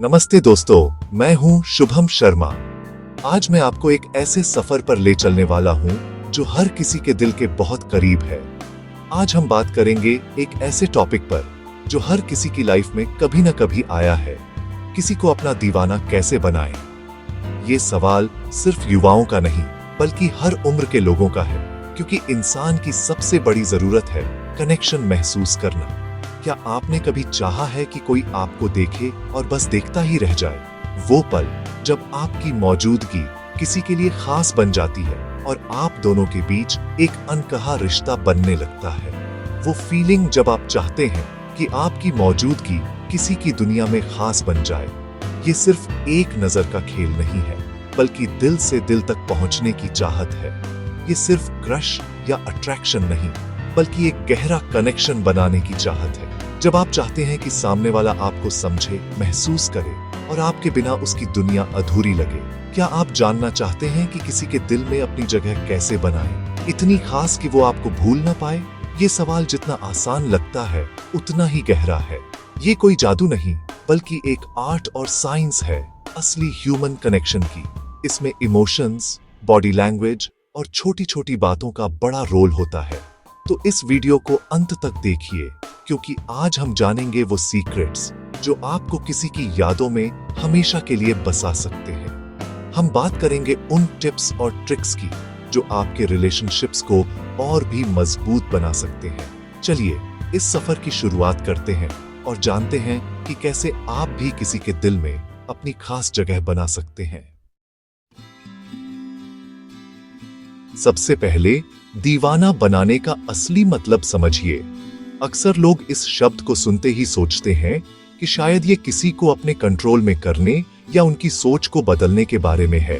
नमस्ते दोस्तों, मैं हूं शुभम शर्मा। आज मैं आपको एक ऐसे सफर पर ले चलने वाला हूं जो हर किसी के दिल के बहुत करीब है। आज हम बात करेंगे एक ऐसे टॉपिक पर जो हर किसी की लाइफ में कभी ना कभी आया है। किसी को अपना दीवाना कैसे बनाएं? ये सवाल सिर्फ युवाओं का नहीं बल्कि हर उम्र के लोगों का है, क्योंकि इंसान की सबसे बड़ी जरूरत है कनेक्शन महसूस करना। क्या आपने कभी चाहा है कि कोई आपको देखे और बस देखता ही रह जाए? वो पल जब आपकी मौजूदगी किसी के लिए खास बन जाती है और आप दोनों के बीच एक अनकहा रिश्ता बनने लगता है। वो फीलिंग जब आप चाहते हैं कि आपकी मौजूदगी किसी की दुनिया में खास बन जाए। ये सिर्फ एक नजर का खेल नहीं है, बल्कि दिल से दिल तक पहुंचने की चाहत है। ये सिर्फ क्रश या अट्रैक्शन नहीं, बल्कि एक गहरा कनेक्शन बनाने की चाहत है। जब आप चाहते हैं कि सामने वाला आपको समझे, महसूस करे और आपके बिना उसकी दुनिया अधूरी लगे। क्या आप जानना चाहते हैं कि किसी के दिल में अपनी जगह कैसे बनाएं, इतनी खास कि वो आपको भूल ना पाए? ये सवाल जितना आसान लगता है उतना ही गहरा है। ये कोई जादू नहीं, बल्कि एक आर्ट और साइंस है असली ह्यूमन कनेक्शन की। इसमें इमोशंस, बॉडी लैंग्वेज और छोटी छोटी बातों का बड़ा रोल होता है। तो इस वीडियो को अंत तक देखिए, क्योंकि आज हम जानेंगे वो सीक्रेट्स जो आपको किसी की यादों में हमेशा के लिए बसा सकते हैं। हम बात करेंगे उन टिप्स और ट्रिक्स की जो आपके रिलेशनशिप्स को और भी मजबूत बना सकते हैं। चलिए इस सफर की शुरुआत करते हैं और जानते हैं कि कैसे आप भी किसी के दिल में अपनी खास जगह बना सकते हैं। सबसे पहले दीवाना बनाने का असली मतलब समझिए। अक्सर लोग इस शब्द को सुनते ही सोचते हैं कि शायद ये किसी को अपने कंट्रोल में करने या उनकी सोच को बदलने के बारे में है,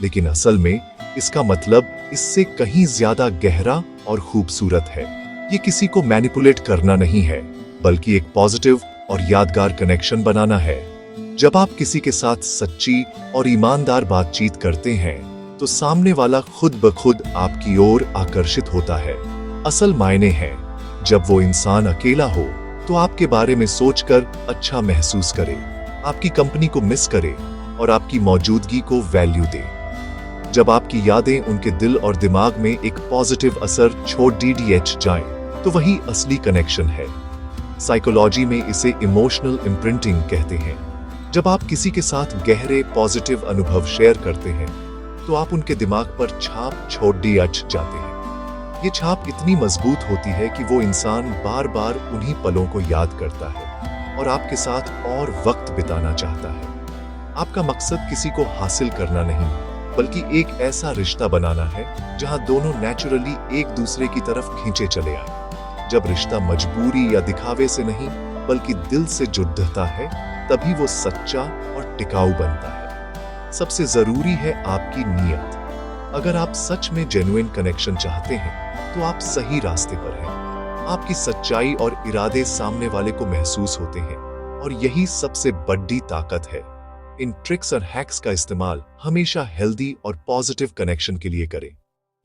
लेकिन असल में इसका मतलब इससे कहीं ज्यादा गहरा और खूबसूरत है। ये किसी को मैनिपुलेट करना नहीं है, बल्कि एक पॉजिटिव और यादगार कनेक्शन बनाना है। जब आप किसी के साथ सच्ची और ईमानदार बातचीत करते हैं तो सामने वाला खुद ब खुद आपकी ओर आकर्षित होता है। असल मायने है जब वो इंसान अकेला हो तो आपके बारे में सोचकर अच्छा महसूस करे, आपकी कंपनी को मिस करे और आपकी मौजूदगी को वैल्यू दे। जब आपकी यादें उनके दिल और दिमाग में एक पॉजिटिव असर छोड़ जाएं, तो वही असली कनेक्शन है। साइकोलॉजी में इसे इमोशनल इम्प्रिंटिंग कहते हैं। जब आप किसी के साथ गहरे पॉजिटिव अनुभव शेयर करते हैं तो आप उनके दिमाग पर छाप छोड़ जाते हैं। ये छाप इतनी मजबूत होती है कि वो इंसान बार बार उन्हीं पलों को याद करता है और आपके साथ और वक्त बिताना चाहता है। आपका मकसद किसी को हासिल करना नहीं, बल्कि एक ऐसा रिश्ता बनाना है जहां दोनों नेचुरली एक दूसरे की तरफ खींचे चले आए। जब रिश्ता मजबूरी या दिखावे से नहीं बल्कि दिल से जुड़ता है, तभी वो सच्चा और टिकाऊ बनता है। सबसे जरूरी है आपकी नीयत। अगर आप सच में जेन्युइन कनेक्शन चाहते हैं तो आप सही रास्ते पर हैं। आपकी सच्चाई और इरादे सामने वाले को महसूस होते हैं और यही सबसे बड़ी ताकत है। इन ट्रिक्स और हैक्स का इस्तेमाल हमेशा हेल्दी और पॉजिटिव कनेक्शन के लिए करें।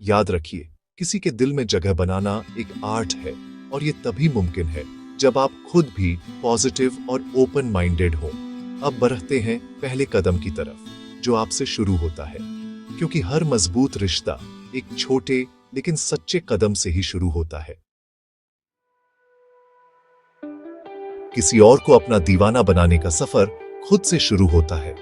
याद रखिए, किसी के दिल में जगह बनाना एक आर्ट है और ये तभी मुमकिन है जब आप खुद भी पॉजिटिव और ओपन माइंडेड हो। अब बढ़ते हैं पहले कदम की तरफ, जो आपसे शुरू होता है, क्योंकि हर मजबूत रिश्ता एक छोटे लेकिन सच्चे कदम से ही शुरू होता है। किसी और को अपना दीवाना बनाने का सफर खुद से शुरू होता है।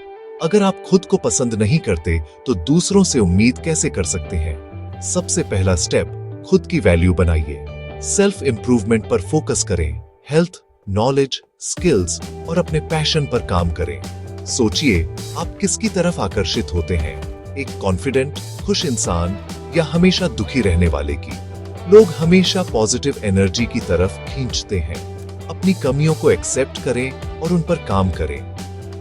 अगर आप खुद को पसंद नहीं करते तो दूसरों से उम्मीद कैसे कर सकते हैं? सबसे पहला स्टेप, खुद की वैल्यू बनाइए। सेल्फ इंप्रूवमेंट पर फोकस करें। हेल्थ, नॉलेज, स्किल्स और अपने पैशन पर काम करें। सोचिए, आप किसकी तरफ आकर्षित होते हैं? एक कॉन्फिडेंट, खुश इंसान या हमेशा दुखी रहने वाले की? लोग हमेशा पॉजिटिव एनर्जी की तरफ खींचते हैं। अपनी कमियों को एक्सेप्ट करें और उन पर काम करें।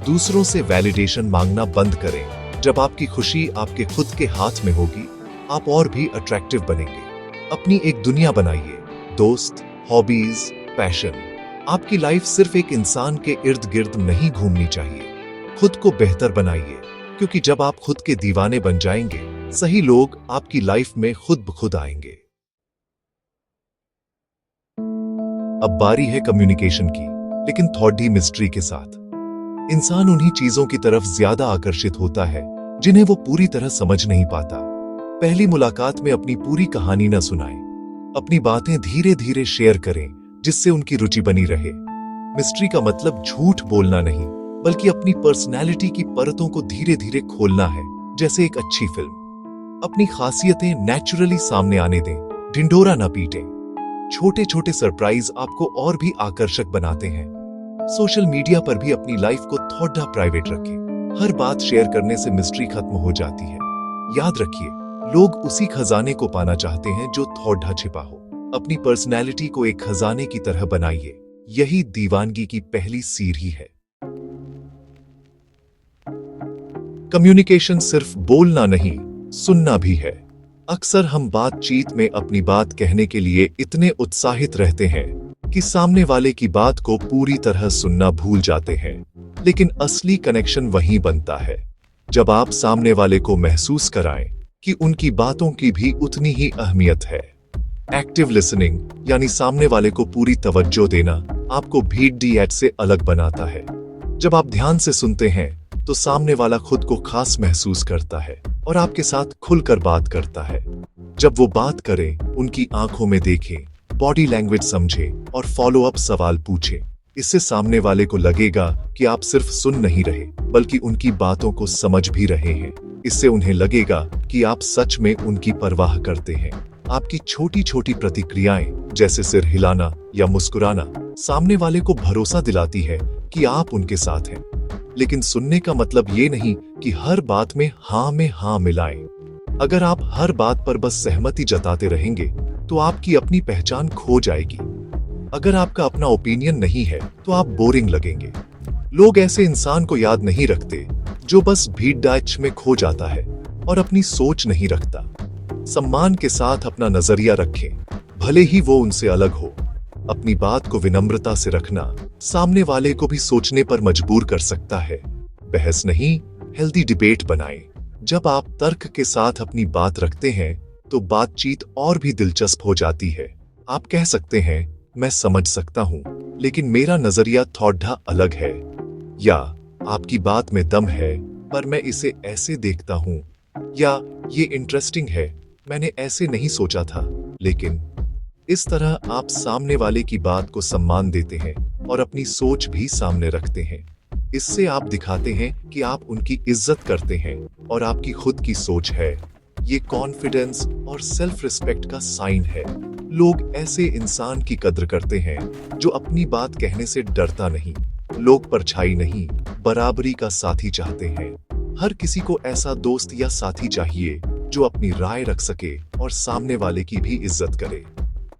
दूसरों से वैलिडेशन मांगना बंद करें। जब आपकी खुशी आपके खुद के हाथ में होगी, आप और भी अट्रैक्टिव बनेंगे। अपनी एक दुनिया बनाइए, दोस्त, हॉबीज, पैशन। आपकी लाइफ सिर्फ एक इंसान के इर्द गिर्द नहीं घूमनी चाहिए। खुद को बेहतर बनाइए, क्योंकि जब आप खुद के दीवाने बन जाएंगे, सही लोग आपकी लाइफ में खुद ब खुद आएंगे। अब बारी है कम्युनिकेशन की, लेकिन थोड़ी मिस्ट्री के साथ। इंसान उन्हीं चीजों की तरफ ज्यादा आकर्षित होता है जिन्हें वो पूरी तरह समझ नहीं पाता। पहली मुलाकात में अपनी पूरी कहानी न सुनाएं। अपनी बातें धीरे धीरे शेयर करें जिससे उनकी रुचि बनी रहे। मिस्ट्री का मतलब झूठ बोलना नहीं, बल्कि अपनी पर्सनैलिटी की परतों को धीरे धीरे खोलना है, जैसे एक अच्छी फिल्म। अपनी खासियतें नेचुरली सामने आने दें, ढिंढोरा न पीटें। छोटे छोटे सरप्राइज आपको और भी आकर्षक बनाते हैं। सोशल मीडिया पर भी अपनी लाइफ को थोड़ा प्राइवेट रखें। हर बात शेयर करने से मिस्ट्री खत्म हो जाती है। याद रखिए, लोग उसी खजाने को पाना चाहते हैं जो थोड़ा छिपा हो। अपनी पर्सनैलिटी को एक खजाने की तरह बनाइए। यही दीवानगी की पहली सीढ़ी है। कम्युनिकेशन सिर्फ बोलना नहीं, सुनना भी है। अक्सर हम बातचीत में अपनी बात कहने के लिए इतने उत्साहित रहते हैं कि सामने वाले की बात को पूरी तरह सुनना भूल जाते हैं। लेकिन असली कनेक्शन वहीं बनता है जब आप सामने वाले को महसूस कराएं कि उनकी बातों की भी उतनी ही अहमियत है। एक्टिव लिसनिंग यानी सामने वाले को पूरी तवज्जो देना आपको भीड़ डी एड से अलग बनाता है। जब आप ध्यान से सुनते हैं तो सामने वाला खुद को खास महसूस करता है और आपके साथ खुलकर बात करता है। जब वो बात करें, उनकी आंखों में देखें, बॉडी लैंग्वेज समझें और फॉलो अप सवाल पूछें। इससे सामने वाले को लगेगा कि आप सिर्फ सुन नहीं रहे, बल्कि उनकी बातों को समझ भी रहे हैं। इससे उन्हें लगेगा कि आप सच में उनकी परवाह करते हैं। आपकी छोटी छोटी प्रतिक्रियाएं, जैसे सिर हिलाना या मुस्कुराना, सामने वाले को भरोसा दिलाती है कि आप उनके साथ हैं। लेकिन सुनने का मतलब ये नहीं कि हर बात में हाँ मिलाएं। अगर आप हर बात पर बस सहमति जताते रहेंगे तो आपकी अपनी पहचान खो जाएगी। अगर आपका अपना ओपिनियन नहीं है तो आप बोरिंग लगेंगे। लोग ऐसे इंसान को याद नहीं रखते जो बस भीड़ डाच में खो जाता है और अपनी सोच नहीं रखता। सम्मान के साथ अपना नजरिया रखें, भले ही वो उनसे अलग हो। अपनी बात को विनम्रता से रखना सामने वाले को भी सोचने पर मजबूर कर सकता है। बहस नहीं, हेल्दी डिबेट बनाएं। जब आप तर्क के साथ अपनी बात रखते हैं तो बातचीत और भी दिलचस्प हो जाती है। आप कह सकते हैं, मैं समझ सकता हूं, लेकिन मेरा नजरिया थोड़ा अलग है, या आपकी बात में दम है पर मैं इसे ऐसे देखता हूं, या ये इंटरेस्टिंग है, मैंने ऐसे नहीं सोचा था। लेकिन इस तरह आप सामने वाले की बात को सम्मान देते हैं और अपनी सोच भी सामने रखते हैं। इससे आप दिखाते हैं कि आप उनकी इज्जत करते हैं और आपकी खुद की सोच है। ये कॉन्फिडेंस और सेल्फ रिस्पेक्ट का साइन है। लोग ऐसे इंसान की कद्र करते हैं जो अपनी बात कहने से डरता नहीं। लोग परछाई नहीं, बराबरी का साथी चाहते हैं। हर किसी को ऐसा दोस्त या साथी चाहिए जो अपनी राय रख सके और सामने वाले की भी इज्जत करे।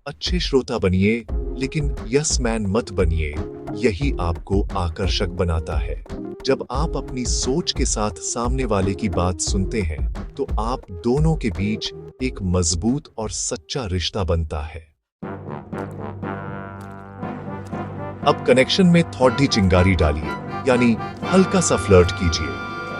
अच्छे श्रोता बनिए, लेकिन यस मैन मत बनिए। यही आपको आकर्षक बनाता है। जब आप अपनी सोच के साथ सामने वाले की बात सुनते हैं तो आप दोनों के बीच एक मजबूत और सच्चा रिश्ता बनता है। अब कनेक्शन में थोड़ी चिंगारी डालिए, यानी हल्का सा फ्लर्ट कीजिए।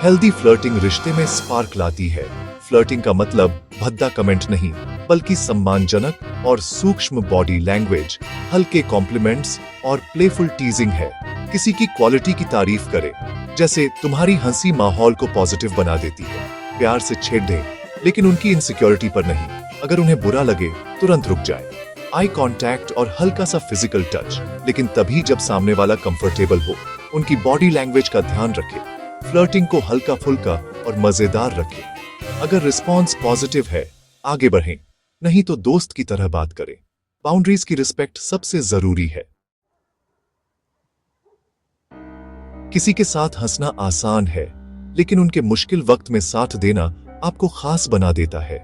हेल्दी फ्लर्टिंग रिश्ते में स्पार्क लाती है। फ्लर्टिंग का मतलब भद्दा कमेंट नहीं, बल्कि सम्मानजनक और सूक्ष्म बॉडी लैंग्वेज, हल्के कॉम्प्लीमेंट्स और प्लेफुल टीजिंग है। किसी की क्वालिटी की तारीफ करें, जैसे तुम्हारी हंसी माहौल को पॉजिटिव बना देती है। प्यार से छेड़ें, लेकिन उनकी इनसिक्योरिटी पर नहीं। अगर उन्हें बुरा लगे, तुरंत रुक जाए। आई कांटेक्ट और हल्का सा फिजिकल टच, लेकिन तभी जब सामने वाला कंफर्टेबल हो। उनकी बॉडी लैंग्वेज का ध्यान रखें। फ्लर्टिंग को हल्का फुल्का और मजेदार रखें। अगर रिस्पॉन्स पॉजिटिव है, आगे बढ़ें, नहीं तो दोस्त की तरह बात करें। बाउंड्रीज की रिस्पेक्ट सबसे जरूरी है। किसी के साथ हंसना आसान है, लेकिन उनके मुश्किल वक्त में साथ देना आपको खास बना देता है।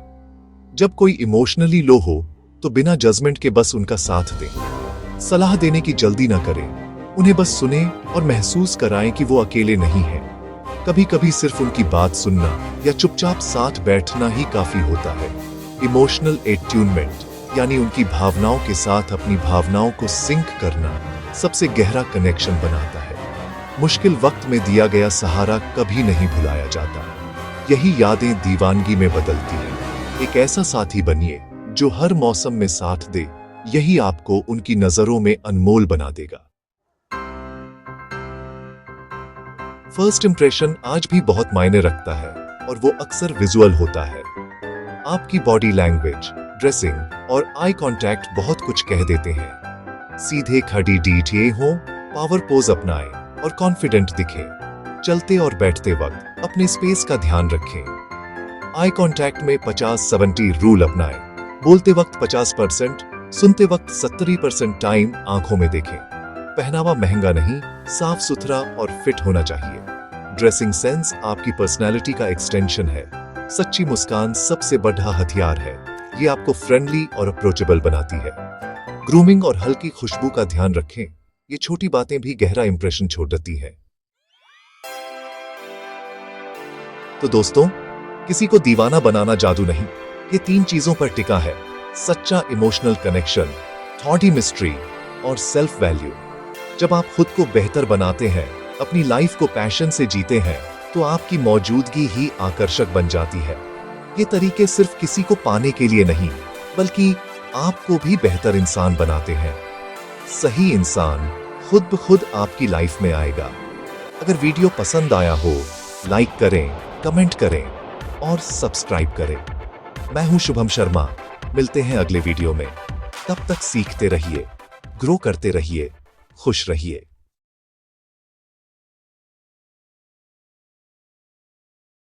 जब कोई इमोशनली लो हो तो बिना जजमेंट के बस उनका साथ दें। सलाह देने की जल्दी ना करें। उन्हें बस सुने और महसूस कराएं कि वो अकेले नहीं हैं। कभी कभी सिर्फ उनकी बात सुनना या चुपचाप साथ बैठना ही काफी होता है। इमोशनल एट्यूनमेंट यानी उनकी भावनाओं के साथ अपनी भावनाओं को सिंक करना सबसे गहरा कनेक्शन बनाता है। मुश्किल वक्त में दिया गया सहारा कभी नहीं भुलाया जाता। यही यादें दीवानगी में बदलती हैं। एक ऐसा साथी बनिए जो हर मौसम में साथ दे। यही आपको उनकी नजरों में अनमोल बना देगा। फर्स्ट इंप्रेशन आज भी बहुत मायने रखता है और वो अक्सर विजुअल होता है। आपकी बॉडी लैंग्वेज, ड्रेसिंग और आई कांटेक्ट बहुत कुछ कह देते हैं। सीधे खड़ी डीठे हो, पावर पोज अपनाएं और कॉन्फिडेंट दिखें। चलते और बैठते वक्त अपने स्पेस का ध्यान रखें। आई कांटेक्ट में 50-70 रूल अपनाएं। बोलते वक्त 50%, सुनते वक्त 70% टाइम आंखों में देखें। पहनावा महंगा नहीं, साफ सुथरा और फिट होना चाहिए। ड्रेसिंग सेंस आपकी पर्सनैलिटी का एक्सटेंशन है। सच्ची मुस्कान सबसे बड़ा हथियार है। ये आपको फ्रेंडली और अप्रोचेबल बनाती है। ग्रूमिंग और हल्की खुशबू का ध्यान रखें। ये छोटी बातें भी गहरा इंप्रेशन छोड़ देती हैं। तो दोस्तों, किसी को दीवाना बनाना जादू नहीं, ये 3 चीजों पर टिका है। सच्चा इमोशनल कनेक्शन, थॉटी मिस्ट्री और सेल्फ वैल्यू। जब आप खुद को बेहतर बनाते हैं, अपनी लाइफ को पैशन से जीते हैं, तो आपकी मौजूदगी ही आकर्षक बन जाती है। ये तरीके सिर्फ किसी को पाने के लिए नहीं, बल्कि आपको भी बेहतर इंसान बनाते हैं। सही इंसान खुद ब खुद आपकी लाइफ में आएगा। अगर वीडियो पसंद आया हो, लाइक करें, कमेंट करें और सब्सक्राइब करें। मैं हूं शुभम शर्मा। मिलते हैं अगले वीडियो में। तब तक सीखते रहिए, ग्रो करते रहिए, खुश रहिए।